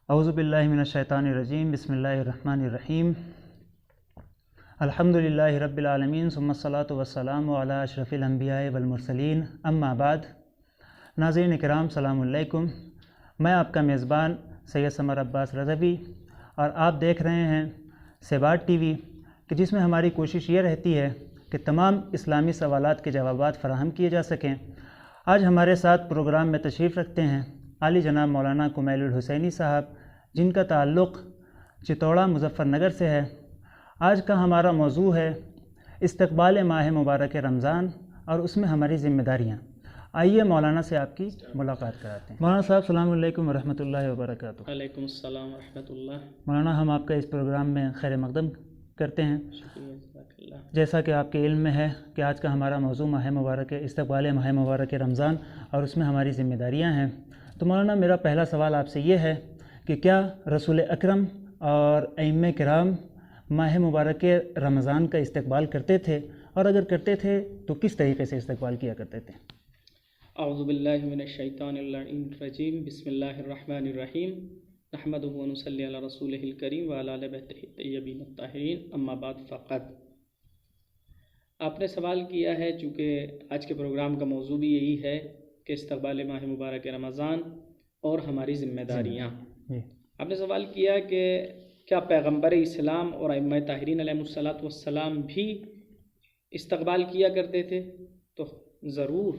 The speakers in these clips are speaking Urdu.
اعوذ باللہ من الشیطان الرجیم، بسم اللہ الرحمن الرحیم، الحمدللہ رب العالمین، ثم الصلاۃ والسلام علی اشرف الانبیاء والمرسلین، اما بعد۔ ناظرین کرام، السلام علیکم۔ میں آپ کا میزبان سید سمر عباس رضوی، اور آپ دیکھ رہے ہیں سیباٹ ٹی وی، کہ جس میں ہماری کوشش یہ رہتی ہے کہ تمام اسلامی سوالات کے جوابات فراہم کیے جا سکیں۔ آج ہمارے ساتھ پروگرام میں تشریف رکھتے ہیں عالی جناب مولانا کمیل الحسینی صاحب، جن کا تعلق چتوڑا مظفر نگر سے ہے۔ آج کا ہمارا موضوع ہے استقبال ماہ مبارک رمضان اور اس میں ہماری ذمہ داریاں۔ آئیے مولانا سے آپ کی ملاقات کراتے ہیں۔ مولانا صاحب، السلام علیکم ورحمۃ اللہ وبرکاتہ۔ وعلیکم السلام ورحمۃ اللہ۔ مولانا، ہم آپ کا اس پروگرام میں خیر مقدم کرتے ہیں۔ شکریہ، جزاک اللہ۔ جیسا کہ آپ کے علم میں ہے کہ آج کا ہمارا موضوع ماہ مبارک استقبال ماہ مبارک رمضان اور اس میں ہماری ذمہ داریاں ہیں۔ تو مولانا، میرا پہلا سوال آپ سے یہ ہے کہ کیا رسول اکرم اور ائمہ کرام ماہ مبارک رمضان کا استقبال کرتے تھے، اور اگر کرتے تھے تو کس طریقے سے استقبال کیا کرتے تھے؟ اعوذ باللہ من الشیطان الرجیم، بسم اللہ الرحمن الرحیم، نحمدہ و نصلی علی رسولہ الکریم وعلی آلہ بیتہ الطیبین الطاہرین، اما بعد فقط۔ آپ نے سوال کیا ہے، چونکہ آج کے پروگرام کا موضوع بھی یہی ہے کہ استقبال ماہ مبارک رمضان اور ہماری ذمہ داریاں۔ آپ نے سوال کیا کہ کیا پیغمبر اسلام اور ائمہ طاہرین علیہ الصلاۃ والسلام بھی استقبال کیا کرتے تھے؟ تو ضرور،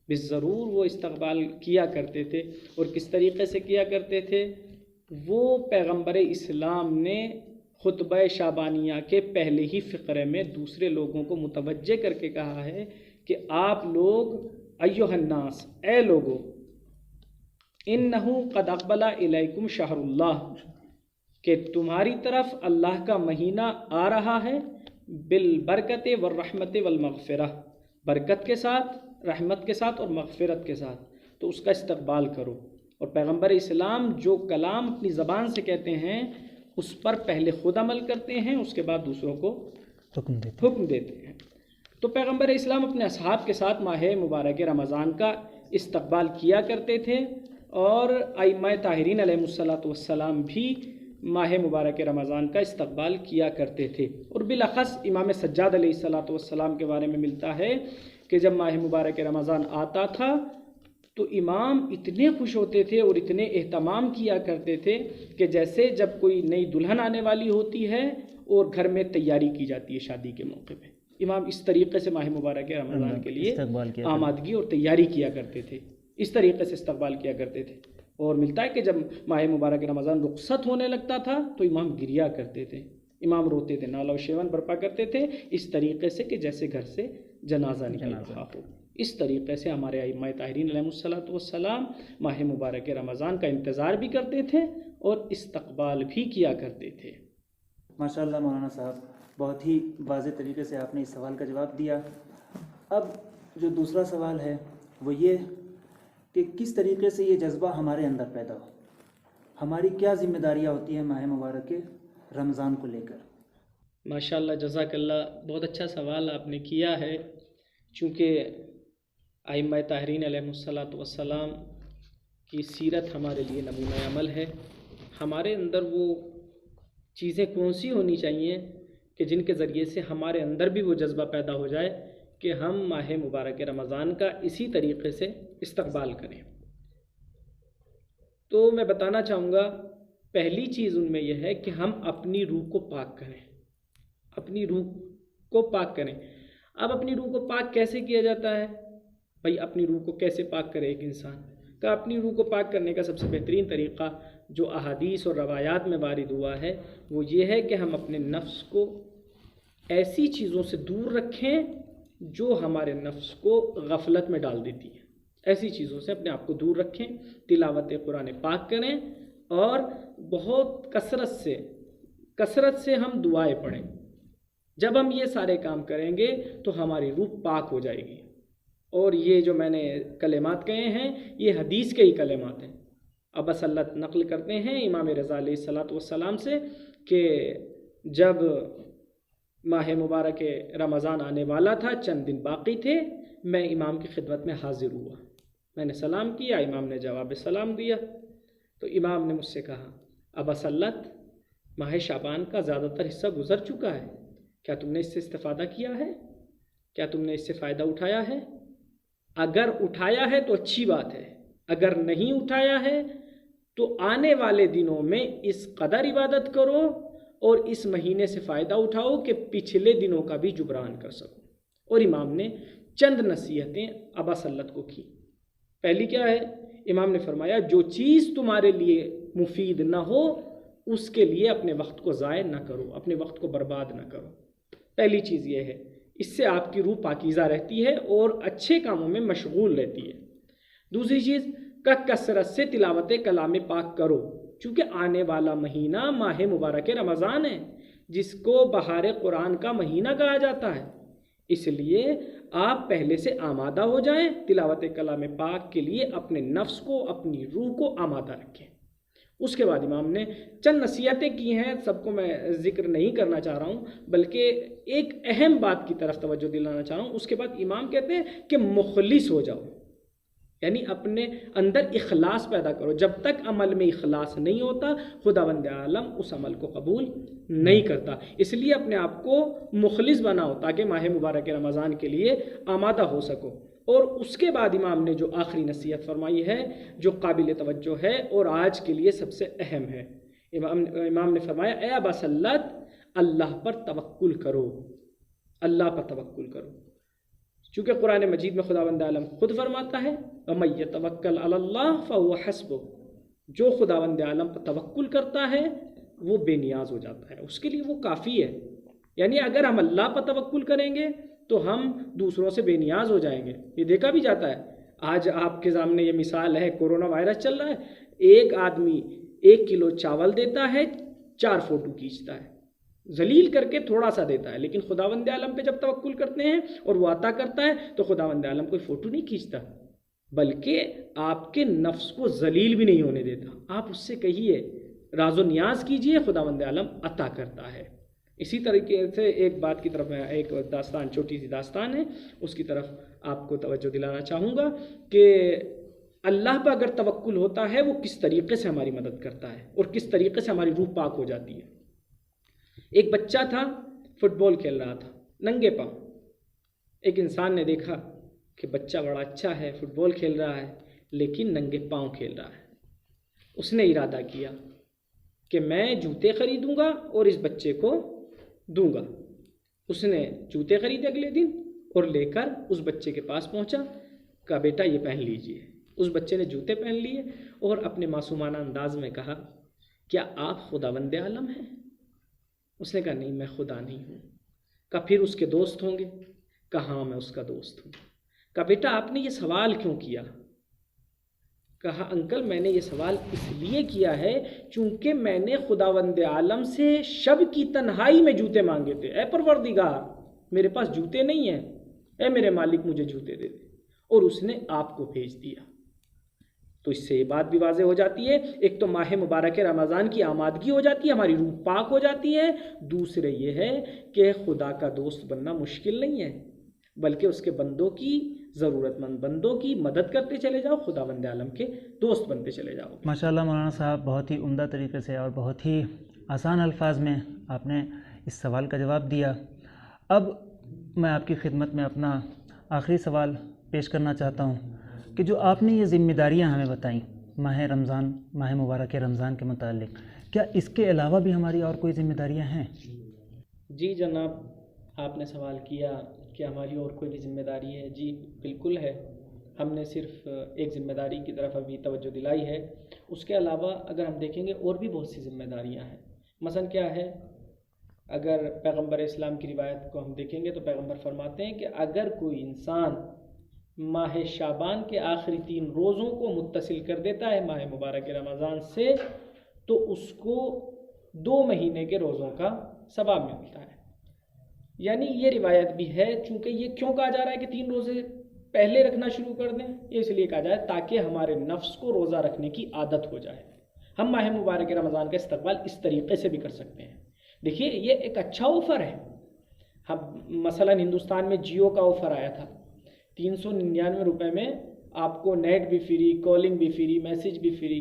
بالضرور وہ استقبال کیا کرتے تھے۔ اور کس طریقے سے کیا کرتے تھے؟ وہ پیغمبر اسلام نے خطبہ شعبانیہ کے پہلے ہی فقرے میں دوسرے لوگوں کو متوجہ کر کے کہا ہے کہ آپ لوگ، ایھا الناس، اے لوگو، انہ قد اقبل الیکم شہر اللہ، کہ تمہاری طرف اللہ کا مہینہ آ رہا ہے، بالبرکت والرحمت والمغفرہ، برکت کے ساتھ، رحمت کے ساتھ اور مغفرت کے ساتھ، تو اس کا استقبال کرو۔ اور پیغمبر اسلام جو کلام اپنی زبان سے کہتے ہیں اس پر پہلے خود عمل کرتے ہیں، اس کے بعد دوسروں کو حکم دیتے ہیں۔ تو پیغمبر اسلام اپنے اصحاب کے ساتھ ماہ مبارک رمضان کا استقبال کیا کرتے تھے، اور ائمہ طاہرین علیہ الصلاۃ والسلام بھی ماہ مبارک رمضان کا استقبال کیا کرتے تھے۔ اور بالاخص امام سجاد علیہ الصلاۃ والسلام کے بارے میں ملتا ہے کہ جب ماہ مبارک رمضان آتا تھا تو امام اتنے خوش ہوتے تھے اور اتنے اہتمام کیا کرتے تھے کہ جیسے جب کوئی نئی دلہن آنے والی ہوتی ہے اور گھر میں تیاری کی جاتی ہے شادی کے موقع پہ، امام اس طریقے سے ماہ مبارک رمضان کے لیے آمادگی اور تیاری کیا کرتے تھے، اس طریقے سے استقبال کیا کرتے تھے۔ اور ملتا ہے کہ جب ماہ مبارک رمضان رخصت ہونے لگتا تھا تو امام گریا کرتے تھے، امام روتے تھے، نالہ و شیون برپا کرتے تھے، اس طریقے سے کہ جیسے گھر سے جنازہ نکل رہا ہو۔ اس طریقے سے ہمارے ائمہ طاہرین علیہ الصلاۃ والسلام ماہ مبارک رمضان کا انتظار بھی کرتے تھے اور استقبال بھی کیا کرتے تھے۔ ماشاء اللہ مولانا صاحب، بہت ہی واضح طریقے سے آپ نے اس سوال کا جواب دیا۔ اب جو دوسرا سوال ہے وہ یہ کہ کس طریقے سے یہ جذبہ ہمارے اندر پیدا ہو، ہماری کیا ذمہ داریاں ہوتی ہیں ماہ مبارک رمضان کو لے کر؟ ماشاء اللہ، جزاک اللہ، بہت اچھا سوال آپ نے کیا ہے۔ چونکہ ائمہ طاہرین علیہ الصلاۃ والسلام کی سیرت ہمارے لیے نمونہ عمل ہے۔ ہمارے اندر وہ چیزیں کون سی ہونی چاہیے کہ جن کے ذریعے سے ہمارے اندر بھی وہ جذبہ پیدا ہو جائے کہ ہم ماہ مبارک رمضان کا اسی طریقے سے استقبال کریں؟ تو میں بتانا چاہوں گا، پہلی چیز ان میں یہ ہے کہ ہم اپنی روح کو پاک کریں، اپنی روح کو پاک کریں۔ اب اپنی روح کو پاک کیسے کیا جاتا ہے؟ بھائی، اپنی روح کو کیسے پاک کرے ایک انسان؟ کہ اپنی روح کو پاک کرنے کا سب سے بہترین طریقہ جو احادیث اور روایات میں وارد ہوا ہے وہ یہ ہے کہ ہم اپنے نفس کو ایسی چیزوں سے دور رکھیں جو ہمارے نفس کو غفلت میں ڈال دیتی ہے، ایسی چیزوں سے اپنے آپ کو دور رکھیں، تلاوت قرآن پاک کریں، اور بہت کثرت سے ہم دعائیں پڑھیں۔ جب ہم یہ سارے کام کریں گے تو ہماری روح پاک ہو جائے گی۔ اور یہ جو میں نے کلمات کہے ہیں یہ حدیث کے ہی کلمات ہیں۔ ابا سلت نقل کرتے ہیں امام رضا علیہ الصلاۃ والسلام سے کہ جب ماہ مبارک رمضان آنے والا تھا، چند دن باقی تھے، میں امام کی خدمت میں حاضر ہوا، میں نے سلام کیا، امام نے جواب سلام دیا، تو امام نے مجھ سے کہا ابا سلت، ماہ شعبان کا زیادہ تر حصہ گزر چکا ہے، کیا تم نے اس سے استفادہ کیا ہے؟ کیا تم نے اس سے فائدہ اٹھایا ہے؟ اگر اٹھایا ہے تو اچھی بات ہے، اگر نہیں اٹھایا ہے تو آنے والے دنوں میں اس قدر عبادت کرو اور اس مہینے سے فائدہ اٹھاؤ کہ پچھلے دنوں کا بھی جبران کر سکو۔ اور امام نے چند نصیحتیں ابا سلت کو کی۔ پہلی کیا ہے؟ امام نے فرمایا جو چیز تمہارے لیے مفید نہ ہو اس کے لیے اپنے وقت کو ضائع نہ کرو، اپنے وقت کو برباد نہ کرو۔ پہلی چیز یہ ہے، اس سے آپ کی روح پاکیزہ رہتی ہے اور اچھے کاموں میں مشغول رہتی ہے۔ دوسری چیز، کثرت سے تلاوت کلام پاک کرو، چونکہ آنے والا مہینہ ماہ مبارک رمضان ہے جس کو بہار قرآن کا مہینہ کہا جاتا ہے، اس لیے آپ پہلے سے آمادہ ہو جائیں، تلاوت کلام پاک کے لیے اپنے نفس کو، اپنی روح کو آمادہ رکھیں۔ اس کے بعد امام نے چند نصیحتیں کی ہیں، سب کو میں ذکر نہیں کرنا چاہ رہا ہوں، بلکہ ایک اہم بات کی طرف توجہ دلانا چاہ رہا ہوں۔ اس کے بعد امام کہتے ہیں کہ مخلص ہو جاؤ، یعنی اپنے اندر اخلاص پیدا کرو۔ جب تک عمل میں اخلاص نہیں ہوتا خداوند عالم اس عمل کو قبول نہیں کرتا، اس لیے اپنے آپ کو مخلص بناؤ تاکہ ماہ مبارک رمضان کے لیے آمادہ ہو سکو۔ اور اس کے بعد امام نے جو آخری نصیحت فرمائی ہے جو قابل توجہ ہے اور آج کے لیے سب سے اہم ہے، امام نے فرمایا اے ابا سلت، اللہ پر توکل کرو، اللہ پر توکل کرو، چونکہ قرآن مجید میں خداوند عالم خود فرماتا ہے وَمَن يَتَوَكَّلْ عَلَى اللَّهِ فَهُوَ حَسْبُهُ، جو خداوند عالم پر توکل کرتا ہے وہ بے نیاز ہو جاتا ہے، اس کے لیے وہ کافی ہے۔ یعنی اگر ہم اللہ پر توکل کریں گے تو ہم دوسروں سے بے نیاز ہو جائیں گے۔ یہ دیکھا بھی جاتا ہے، آج آپ کے سامنے یہ مثال ہے، کورونا وائرس چل رہا ہے، ایک آدمی 1 کلو چاول دیتا ہے، 4 فوٹو کھینچتا ہے، ذلیل کر کے تھوڑا سا دیتا ہے، لیکن خداوند عالم پہ جب توکل کرتے ہیں اور وہ عطا کرتا ہے تو خداوند عالم کوئی فوٹو نہیں کھینچتا، بلکہ آپ کے نفس کو ذلیل بھی نہیں ہونے دیتا۔ آپ اس سے کہیے راز و نیاز کیجئے، خداوند عالم عطا کرتا ہے۔ اسی طریقے سے ایک بات کی طرف میں ایک داستان، چھوٹی سی داستان ہے، اس کی طرف آپ کو توجہ دلانا چاہوں گا کہ اللہ پر اگر توکل ہوتا ہے وہ کس طریقے سے ہماری مدد کرتا ہے اور کس طریقے سے ہماری روح پاک ہو جاتی ہے۔ ایک بچہ تھا، فٹ بال کھیل رہا تھا ننگے پاؤں۔ ایک انسان نے دیکھا کہ بچہ بڑا اچھا ہے، فٹ بال کھیل رہا ہے لیکن ننگے پاؤں کھیل رہا ہے۔ اس نے ارادہ کیا کہ میں جوتے خریدوں گا اور اس بچے کو دوں گا۔ اس نے جوتے خریدے اگلے دن اور لے کر اس بچے کے پاس پہنچا، کہا بیٹا یہ پہن لیجئے۔ اس بچے نے جوتے پہن لیے اور اپنے معصومانہ انداز میں کہا کیا آپ خداوند عالم ہیں؟ اس نے کہا نہیں میں خدا نہیں ہوں۔ کہا پھر اس کے دوست ہوں گے؟ کہا ہاں میں اس کا دوست ہوں۔ کہا بیٹا آپ نے یہ سوال کیوں کیا؟ کہا انکل میں نے یہ سوال اس لیے کیا ہے چونکہ میں نے خداوند عالم سے شب کی تنہائی میں جوتے مانگے تھے، اے پروردگار میرے پاس جوتے نہیں ہیں، اے میرے مالک مجھے جوتے دے دے، اور اس نے آپ کو بھیج دیا۔ تو اس سے یہ بات بھی واضح ہو جاتی ہے، ایک تو ماہ مبارک رمضان کی آمادگی ہو جاتی ہے، ہماری روح پاک ہو جاتی ہے، دوسرے یہ ہے کہ خدا کا دوست بننا مشکل نہیں ہے بلکہ اس کے بندوں کی، ضرورت مند بندوں کی مدد کرتے چلے جاؤ، خداوند عالم کے دوست بنتے چلے جاؤ۔ ماشاءاللہ مولانا صاحب، بہت ہی عمدہ طریقے سے اور بہت ہی آسان الفاظ میں آپ نے اس سوال کا جواب دیا۔ اب میں آپ کی خدمت میں اپنا آخری سوال پیش کرنا چاہتا ہوں کہ جو آپ نے یہ ذمہ داریاں ہمیں بتائیں ماہ مبارک رمضان کے متعلق، کیا اس کے علاوہ بھی ہماری اور کوئی ذمہ داریاں ہیں؟ جی جناب، آپ نے سوال کیا کہ ہماری اور کوئی بھی ذمہ داری ہے۔ جی بالکل ہے، ہم نے صرف ایک ذمہ داری کی طرف ابھی توجہ دلائی ہے، اس کے علاوہ اگر ہم دیکھیں گے اور بھی بہت سی ذمہ داریاں ہیں۔ مثلا کیا ہے، اگر پیغمبر اسلام کی روایت کو ہم دیکھیں گے تو پیغمبر فرماتے ہیں کہ اگر کوئی انسان ماہ شعبان کے آخری 3 روزوں کو متصل کر دیتا ہے ماہ مبارک رمضان سے تو اس کو 2 مہینے کے روزوں کا ثواب ملتا ہے۔ یعنی یہ روایت بھی ہے، چونکہ یہ کیوں کہا جا رہا ہے کہ 3 روزے پہلے رکھنا شروع کر دیں، یہ اس لیے کہا جائے تاکہ ہمارے نفس کو روزہ رکھنے کی عادت ہو جائے۔ ہم ماہ مبارک رمضان کا استقبال اس طریقے سے بھی کر سکتے ہیں۔ دیکھیے یہ ایک اچھا آفر ہے۔ ہم مثلا ہندوستان میں جیو کا آفر آیا تھا، 399 روپے میں آپ کو نیٹ بھی فری، کالنگ بھی فری، میسیج بھی فری،